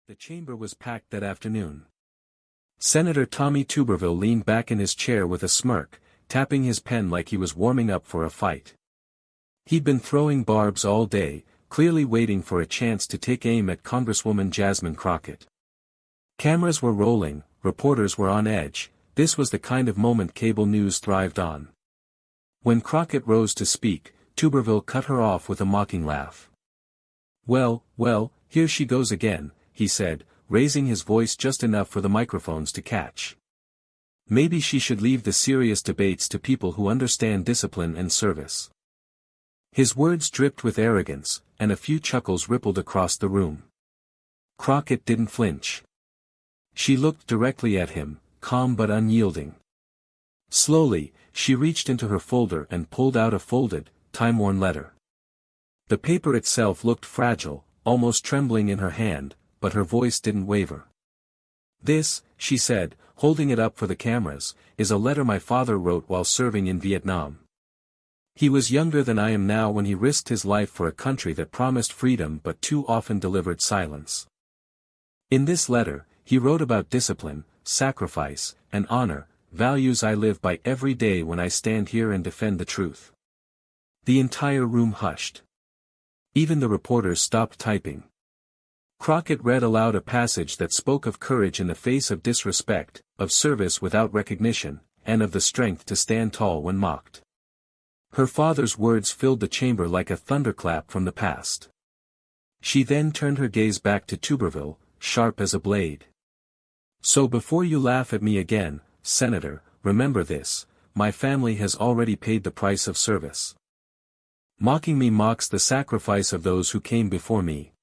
The chamber was packed that afternoon. Senator Tommy Tuberville leaned back in his chair with a smirk, tapping his pen like he was warming up for a fight. He'd been throwing barbs all day, clearly waiting for a chance to take aim at Congresswoman Jasmine Crockett. Cameras were rolling, reporters were on edge. This was the kind of moment cable news thrived on. When Crockett rose to speak, Tuberville cut her off with a mocking laugh. Well, here she goes again," he said, raising his voice just enough for the microphones to catch. "Maybe she should leave the serious debates to people who understand discipline and service." His words dripped with arrogance, and a few chuckles rippled across the room. Crockett didn't flinch. She looked directly at him, calm but unyielding. Slowly, she reached into her folder and pulled out a folded, time-worn letter. The paper itself looked fragile, almost trembling in her hand, but her voice didn't waver. "This," she said, holding it up for the cameras, "is a letter my father wrote while serving in Vietnam. He was younger than I am now when he risked his life for a country that promised freedom but too often delivered silence. In this letter, he wrote about discipline, sacrifice, and honor, values I live by every day when I stand here and defend the truth." The entire room hushed. Even the reporters stopped typing. Crockett read aloud a passage that spoke of courage in the face of disrespect, of service without recognition, and of the strength to stand tall when mocked. Her father's words filled the chamber like a thunderclap from the past. She then turned her gaze back to Tuberville, sharp as a blade. "So before you laugh at me again, Senator, remember this: my family has already paid the price of service. Mocking me mocks the sacrifice of those who came before me.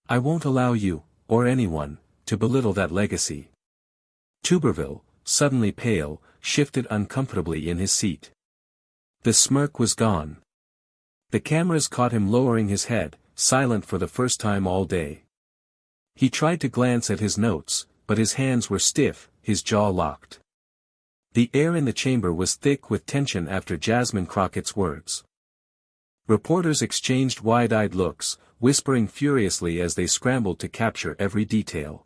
I won't allow you, or anyone, to belittle that legacy." Tuberville, suddenly pale, shifted uncomfortably in his seat. The smirk was gone. The cameras caught him lowering his head, silent for the first time all day. He tried to glance at his notes, but his hands were stiff, his jaw locked. The air in the chamber was thick with tension after Jasmine Crockett's words. Reporters exchanged wide-eyed looks, whispering furiously as they scrambled to capture every detail.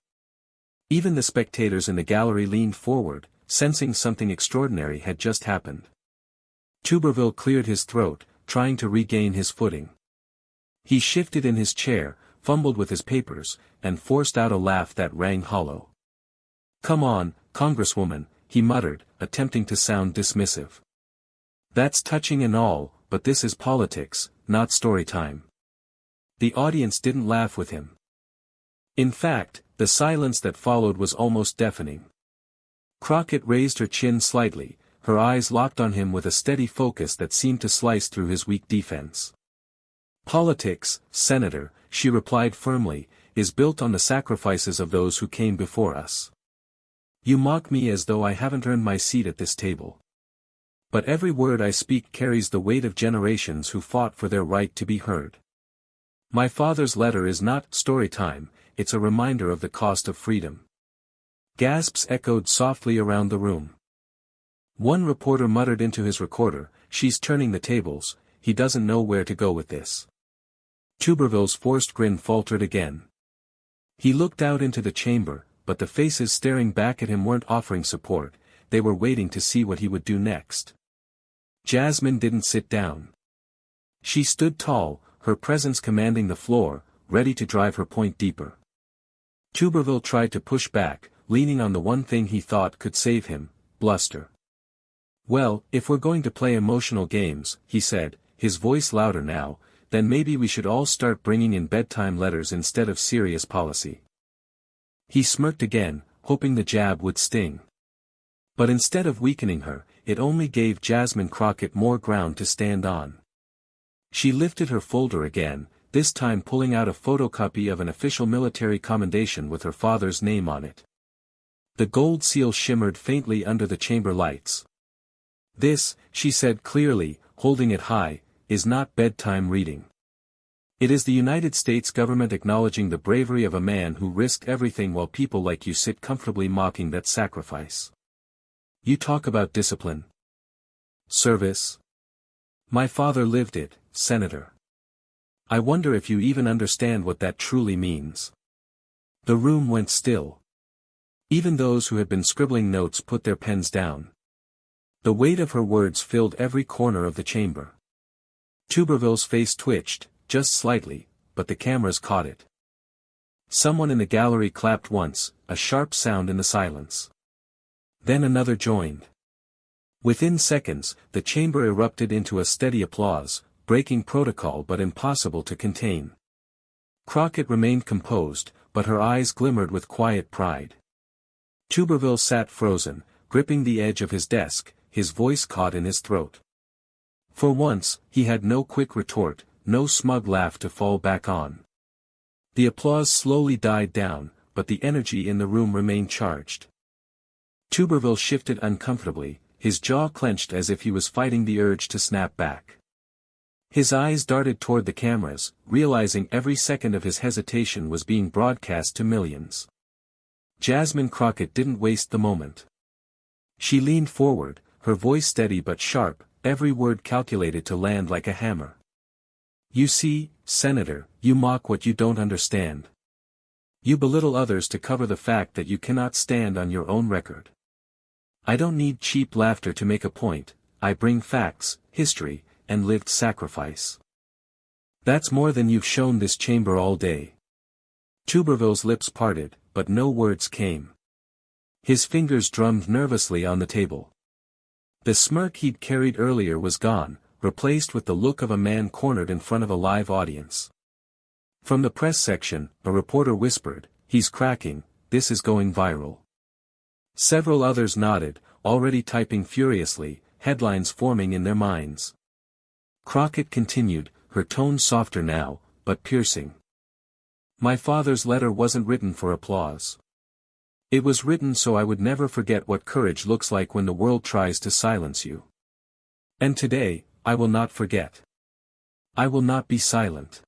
Even the spectators in the gallery leaned forward, sensing something extraordinary had just happened. Tuberville cleared his throat, trying to regain his footing. He shifted in his chair, fumbled with his papers, and forced out a laugh that rang hollow. "Come on, Congresswoman," he muttered, attempting to sound dismissive. "That's touching and all, but this is politics, not story time." The audience didn't laugh with him. In fact, the silence that followed was almost deafening. Crockett raised her chin slightly, her eyes locked on him with a steady focus that seemed to slice through his weak defense. "Politics, Senator," she replied firmly, "is built on the sacrifices of those who came before us. You mock me as though I haven't earned my seat at this table. But every word I speak carries the weight of generations who fought for their right to be heard. My father's letter is not story time, it's a reminder of the cost of freedom." Gasps echoed softly around the room. One reporter muttered into his recorder, "She's turning the tables, he doesn't know where to go with this." Tuberville's forced grin faltered again. He looked out into the chamber, but the faces staring back at him weren't offering support, they were waiting to see what he would do next. Jasmine didn't sit down. She stood tall, her presence commanding the floor, ready to drive her point deeper. Tuberville tried to push back, leaning on the one thing he thought could save him: bluster. "Well, if we're going to play emotional games," he said, his voice louder now, "then maybe we should all start bringing in bedtime letters instead of serious policy." He smirked again, hoping the jab would sting. But instead of weakening her, it only gave Jasmine Crockett more ground to stand on. She lifted her folder again, this time pulling out a photocopy of an official military commendation with her father's name on it. The gold seal shimmered faintly under the chamber lights. "This," she said clearly, holding it high, "is not bedtime reading. It is the United States government acknowledging the bravery of a man who risked everything while people like you sit comfortably mocking that sacrifice. You talk about discipline. Service. My father lived it, Senator. I wonder if you even understand what that truly means." The room went still. Even those who had been scribbling notes put their pens down. The weight of her words filled every corner of the chamber. Tuberville's face twitched, just slightly, but the cameras caught it. Someone in the gallery clapped once, a sharp sound in the silence. Then another joined. Within seconds, the chamber erupted into a steady applause, breaking protocol but impossible to contain. Crockett remained composed, but her eyes glimmered with quiet pride. Tuberville sat frozen, gripping the edge of his desk, his voice caught in his throat. For once, he had no quick retort, no smug laugh to fall back on. The applause slowly died down, but the energy in the room remained charged. Tuberville shifted uncomfortably, his jaw clenched as if he was fighting the urge to snap back. His eyes darted toward the cameras, realizing every second of his hesitation was being broadcast to millions. Jasmine Crockett didn't waste the moment. She leaned forward, her voice steady but sharp, every word calculated to land like a hammer. "You see, Senator, you mock what you don't understand. You belittle others to cover the fact that you cannot stand on your own record. I don't need cheap laughter to make a point, I bring facts, history, and lived sacrifice. That's more than you've shown this chamber all day." Tuberville's lips parted, but no words came. His fingers drummed nervously on the table. The smirk he'd carried earlier was gone, replaced with the look of a man cornered in front of a live audience. From the press section, a reporter whispered, "He's cracking, this is going viral." Several others nodded, already typing furiously, headlines forming in their minds. Crockett continued, her tone softer now, but piercing. "My father's letter wasn't written for applause. It was written so I would never forget what courage looks like when the world tries to silence you. And today, I will not forget. I will not be silent.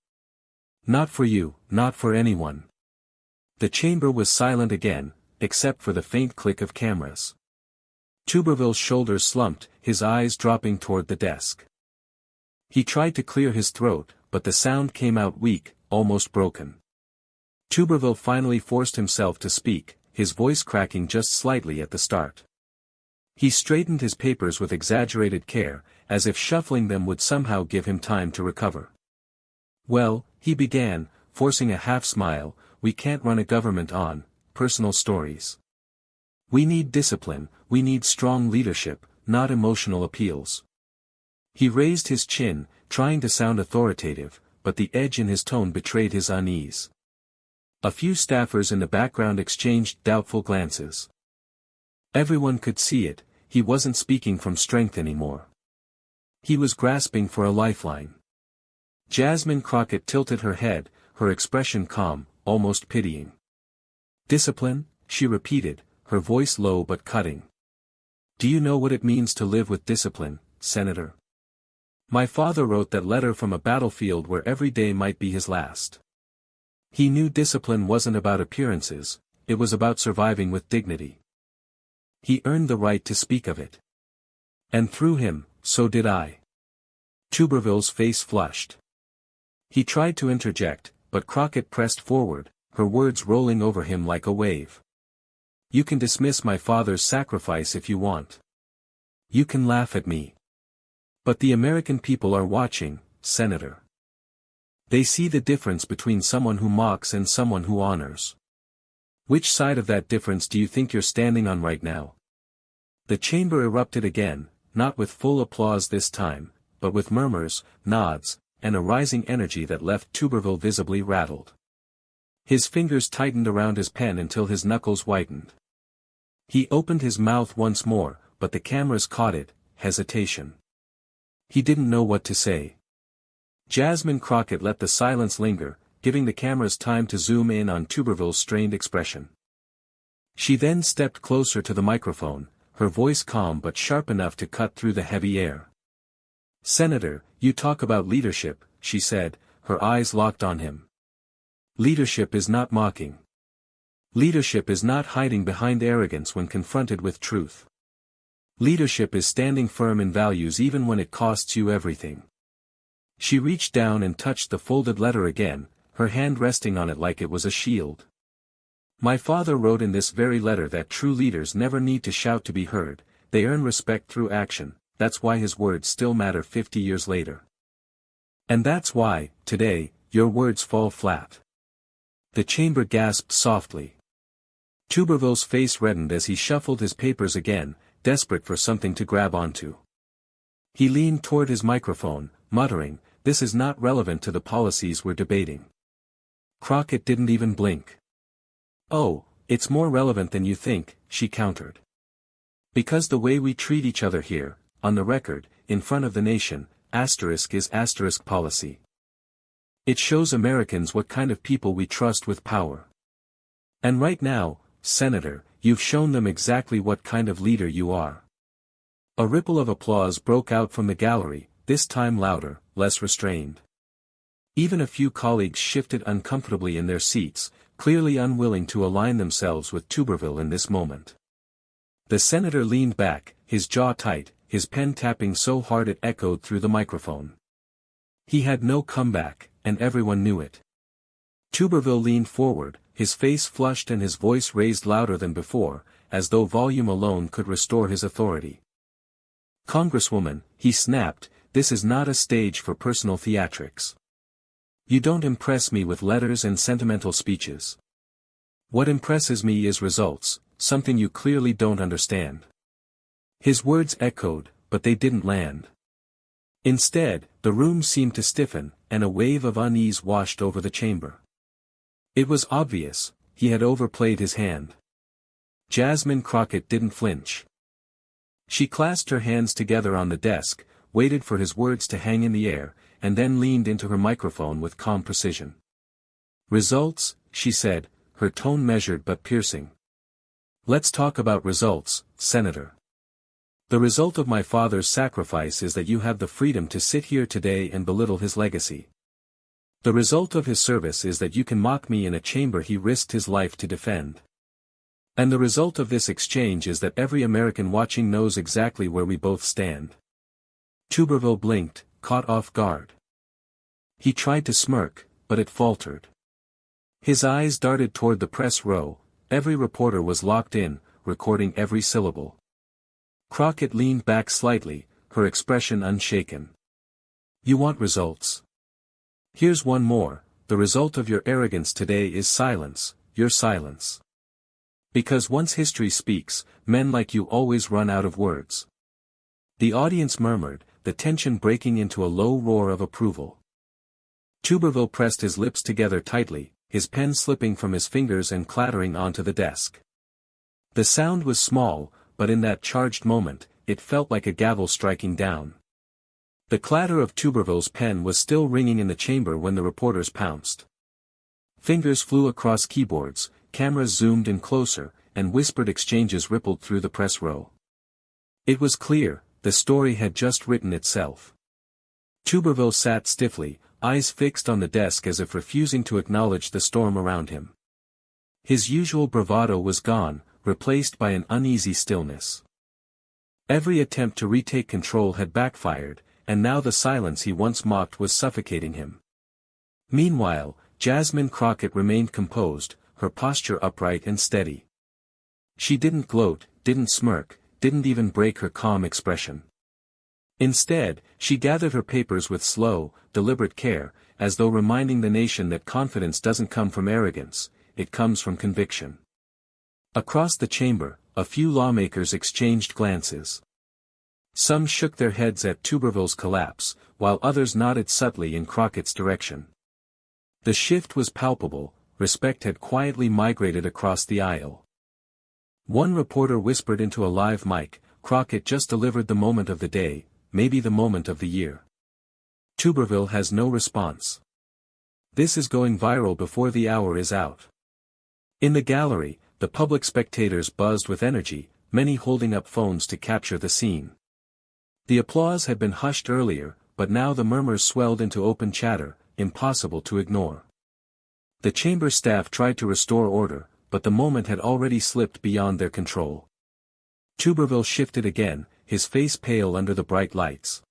Not for you, not for anyone." The chamber was silent again, except for the faint click of cameras. Tuberville's shoulders slumped, his eyes dropping toward the desk. He tried to clear his throat, but the sound came out weak, almost broken. Tuberville finally forced himself to speak, his voice cracking just slightly at the start. He straightened his papers with exaggerated care, as if shuffling them would somehow give him time to recover. "Well," he began, forcing a half-smile, "we can't run a government on personal stories. We need discipline, we need strong leadership, not emotional appeals." He raised his chin, trying to sound authoritative, but the edge in his tone betrayed his unease. A few staffers in the background exchanged doubtful glances. Everyone could see it, he wasn't speaking from strength anymore. He was grasping for a lifeline. Jasmine Crockett tilted her head, her expression calm, almost pitying. "Discipline?" she repeated, her voice low but cutting. "Do you know what it means to live with discipline, Senator? My father wrote that letter from a battlefield where every day might be his last. He knew discipline wasn't about appearances, it was about surviving with dignity. He earned the right to speak of it. And through him, so did I." Tuberville's face flushed. He tried to interject, but Crockett pressed forward, her words rolling over him like a wave. "You can dismiss my father's sacrifice if you want. You can laugh at me. But the American people are watching, Senator. They see the difference between someone who mocks and someone who honors. Which side of that difference do you think you're standing on right now?" The chamber erupted again, not with full applause this time, but with murmurs, nods, and a rising energy that left Tuberville visibly rattled. His fingers tightened around his pen until his knuckles whitened. He opened his mouth once more, but the cameras caught it, hesitation. He didn't know what to say. Jasmine Crockett let the silence linger, giving the cameras time to zoom in on Tuberville's strained expression. She then stepped closer to the microphone, her voice calm but sharp enough to cut through the heavy air. "Senator, you talk about leadership," she said, her eyes locked on him. "Leadership is not mocking. Leadership is not hiding behind arrogance when confronted with truth. Leadership is standing firm in values even when it costs you everything." She reached down and touched the folded letter again, her hand resting on it like it was a shield. My father wrote in this very letter that true leaders never need to shout to be heard, they earn respect through action. That's why his words still matter 50 years later. And that's why, today, your words fall flat. The chamber gasped softly. Tuberville's face reddened as he shuffled his papers again, desperate for something to grab onto. He leaned toward his microphone, muttering, "This is not relevant to the policies we're debating." Crockett didn't even blink. "Oh, it's more relevant than you think," she countered. "Because the way we treat each other here, on the record, in front of the nation, is policy. It shows Americans what kind of people we trust with power. And right now, Senator, you've shown them exactly what kind of leader you are." A ripple of applause broke out from the gallery, this time louder, less restrained. Even a few colleagues shifted uncomfortably in their seats, clearly unwilling to align themselves with Tuberville in this moment. The senator leaned back, his jaw tight, his pen tapping so hard it echoed through the microphone. He had no comeback, and everyone knew it. Tuberville leaned forward, his face flushed and his voice raised louder than before, as though volume alone could restore his authority. "Congresswoman," he snapped, "this is not a stage for personal theatrics. You don't impress me with letters and sentimental speeches. What impresses me is results, something you clearly don't understand." His words echoed, but they didn't land. Instead, the room seemed to stiffen, and a wave of unease washed over the chamber. It was obvious, he had overplayed his hand. Jasmine Crockett didn't flinch. She clasped her hands together on the desk, waited for his words to hang in the air, and then leaned into her microphone with calm precision. "Results," she said, her tone measured but piercing. "Let's talk about results, Senator. The result of my father's sacrifice is that you have the freedom to sit here today and belittle his legacy. The result of his service is that you can mock me in a chamber he risked his life to defend. And the result of this exchange is that every American watching knows exactly where we both stand." Tuberville blinked, caught off guard. He tried to smirk, but it faltered. His eyes darted toward the press row, every reporter was locked in, recording every syllable. Crockett leaned back slightly, her expression unshaken. "You want results? Here's one more, the result of your arrogance today is silence, your silence. Because once history speaks, men like you always run out of words." The audience murmured, the tension breaking into a low roar of approval. Tuberville pressed his lips together tightly, his pen slipping from his fingers and clattering onto the desk. The sound was small, but in that charged moment, it felt like a gavel striking down. The clatter of Tuberville's pen was still ringing in the chamber when the reporters pounced. Fingers flew across keyboards, cameras zoomed in closer, and whispered exchanges rippled through the press row. It was clear, the story had just written itself. Tuberville sat stiffly, eyes fixed on the desk as if refusing to acknowledge the storm around him. His usual bravado was gone, replaced by an uneasy stillness. Every attempt to retake control had backfired, and now the silence he once mocked was suffocating him. Meanwhile, Jasmine Crockett remained composed, her posture upright and steady. She didn't gloat, didn't smirk, didn't even break her calm expression. Instead, she gathered her papers with slow, deliberate care, as though reminding the nation that confidence doesn't come from arrogance, it comes from conviction. Across the chamber, a few lawmakers exchanged glances. Some shook their heads at Tuberville's collapse, while others nodded subtly in Crockett's direction. The shift was palpable, respect had quietly migrated across the aisle. One reporter whispered into a live mic, "Crockett just delivered the moment of the day, maybe the moment of the year." Tuberville has no response. This is going viral before the hour is out. In the gallery, the public spectators buzzed with energy, many holding up phones to capture the scene. The applause had been hushed earlier, but now the murmurs swelled into open chatter, impossible to ignore. The chamber staff tried to restore order, but the moment had already slipped beyond their control. Tuberville shifted again, his face pale under the bright lights.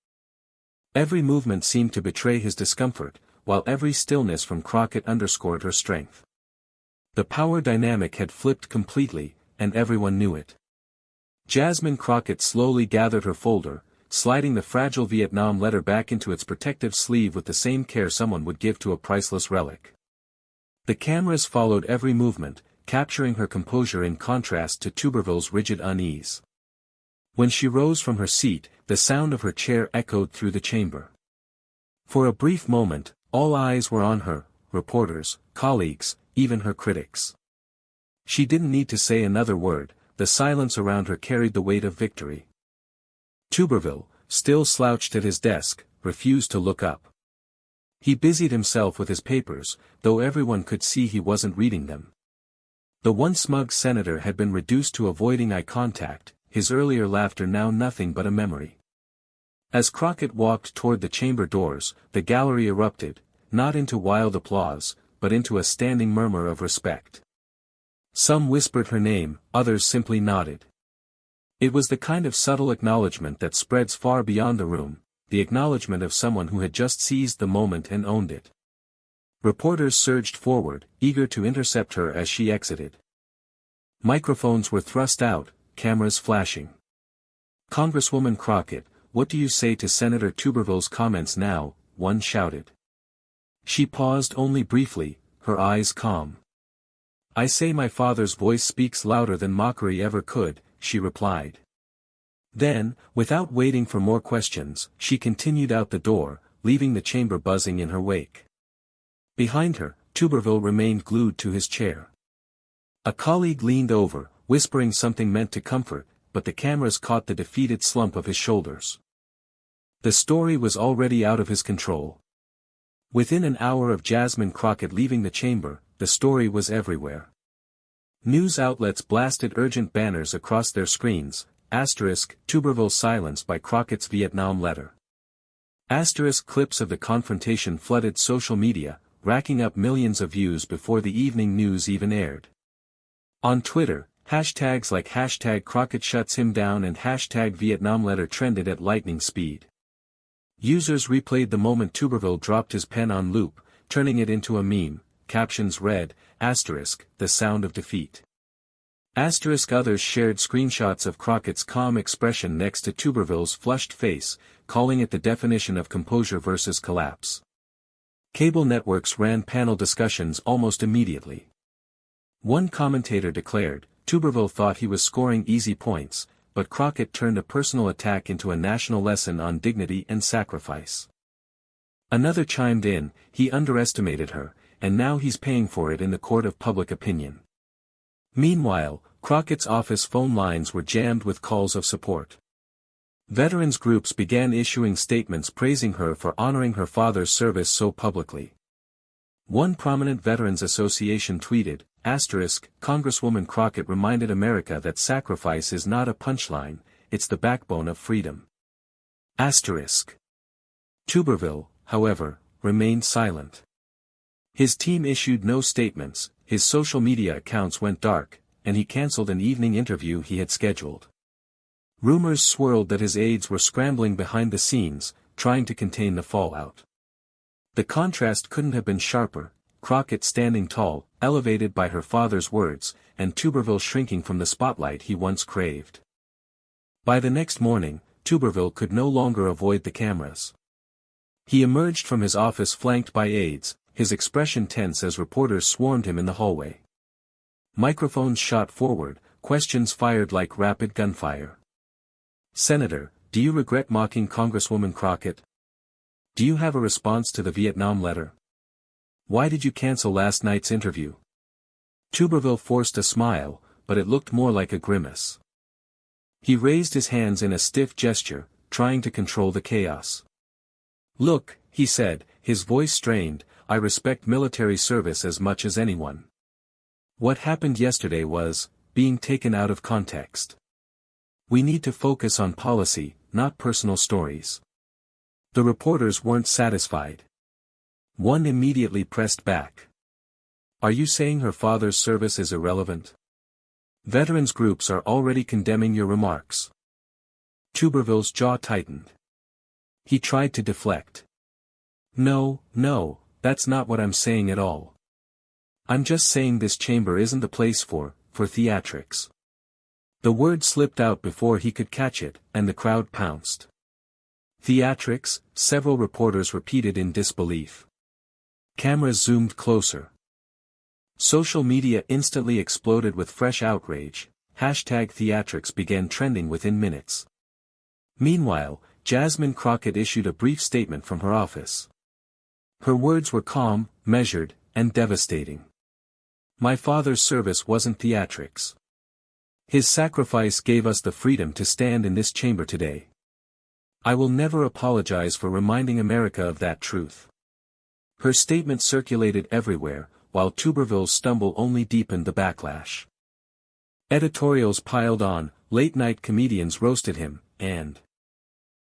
Every movement seemed to betray his discomfort, while every stillness from Crockett underscored her strength. The power dynamic had flipped completely, and everyone knew it. Jasmine Crockett slowly gathered her folder, sliding the fragile Vietnam letter back into its protective sleeve with the same care someone would give to a priceless relic. The cameras followed every movement, capturing her composure in contrast to Tuberville's rigid unease. When she rose from her seat, the sound of her chair echoed through the chamber. For a brief moment, all eyes were on her, reporters, colleagues, even her critics. She didn't need to say another word, the silence around her carried the weight of victory. Tuberville, still slouched at his desk, refused to look up. He busied himself with his papers, though everyone could see he wasn't reading them. The once smug senator had been reduced to avoiding eye contact, his earlier laughter now nothing but a memory. As Crockett walked toward the chamber doors, the gallery erupted, not into wild applause, but into a standing murmur of respect. Some whispered her name, others simply nodded. It was the kind of subtle acknowledgement that spreads far beyond the room, the acknowledgement of someone who had just seized the moment and owned it. Reporters surged forward, eager to intercept her as she exited. Microphones were thrust out, cameras flashing. "Congresswoman Crockett, what do you say to Senator Tuberville's comments now?" one shouted. She paused only briefly, her eyes calm. "I say my father's voice speaks louder than mockery ever could," she replied. Then, without waiting for more questions, she continued out the door, leaving the chamber buzzing in her wake. Behind her, Tuberville remained glued to his chair. A colleague leaned over, whispering something meant to comfort, but the cameras caught the defeated slump of his shoulders. The story was already out of his control. Within an hour of Jasmine Crockett leaving the chamber, the story was everywhere. News outlets blasted urgent banners across their screens, Tuberville silenced by Crockett's Vietnam letter. Clips of the confrontation flooded social media, racking up millions of views before the evening news even aired. On Twitter, hashtags like #Crockett shuts him down and #Vietnam letter trended at lightning speed. Users replayed the moment Tuberville dropped his pen on loop, turning it into a meme. Captions read, "the sound of defeat." Others shared screenshots of Crockett's calm expression next to Tuberville's flushed face, calling it the definition of composure versus collapse. Cable networks ran panel discussions almost immediately. One commentator declared, Tuberville thought he was scoring easy points, but Crockett turned a personal attack into a national lesson on dignity and sacrifice. Another chimed in, he underestimated her, and now he's paying for it in the court of public opinion. Meanwhile, Crockett's office phone lines were jammed with calls of support. Veterans groups began issuing statements praising her for honoring her father's service so publicly. One prominent Veterans Association tweeted, Congresswoman Crockett reminded America that sacrifice is not a punchline, it's the backbone of freedom. Tuberville, however, remained silent. His team issued no statements, his social media accounts went dark, and he cancelled an evening interview he had scheduled. Rumors swirled that his aides were scrambling behind the scenes, trying to contain the fallout. The contrast couldn't have been sharper, Crockett standing tall, elevated by her father's words, and Tuberville shrinking from the spotlight he once craved. By the next morning, Tuberville could no longer avoid the cameras. He emerged from his office flanked by aides, his expression tense as reporters swarmed him in the hallway. Microphones shot forward, questions fired like rapid gunfire. Senator, do you regret mocking Congresswoman Crockett? Do you have a response to the Vietnam letter? Why did you cancel last night's interview? Tuberville forced a smile, but it looked more like a grimace. He raised his hands in a stiff gesture, trying to control the chaos. Look, he said, his voice strained, I respect military service as much as anyone. What happened yesterday was, being taken out of context. We need to focus on policy, not personal stories. The reporters weren't satisfied. One immediately pressed back. Are you saying her father's service is irrelevant? Veterans groups are already condemning your remarks. Tuberville's jaw tightened. He tried to deflect. No, that's not what I'm saying at all. I'm just saying this chamber isn't the place for theatrics. The word slipped out before he could catch it, and the crowd pounced. Theatrics, several reporters repeated in disbelief. Cameras zoomed closer. Social media instantly exploded with fresh outrage. #theatrics began trending within minutes. Meanwhile, Jasmine Crockett issued a brief statement from her office. Her words were calm, measured, and devastating. My father's service wasn't theatrics. His sacrifice gave us the freedom to stand in this chamber today. I will never apologize for reminding America of that truth. Her statement circulated everywhere, while Tuberville's stumble only deepened the backlash. Editorials piled on, late-night comedians roasted him, and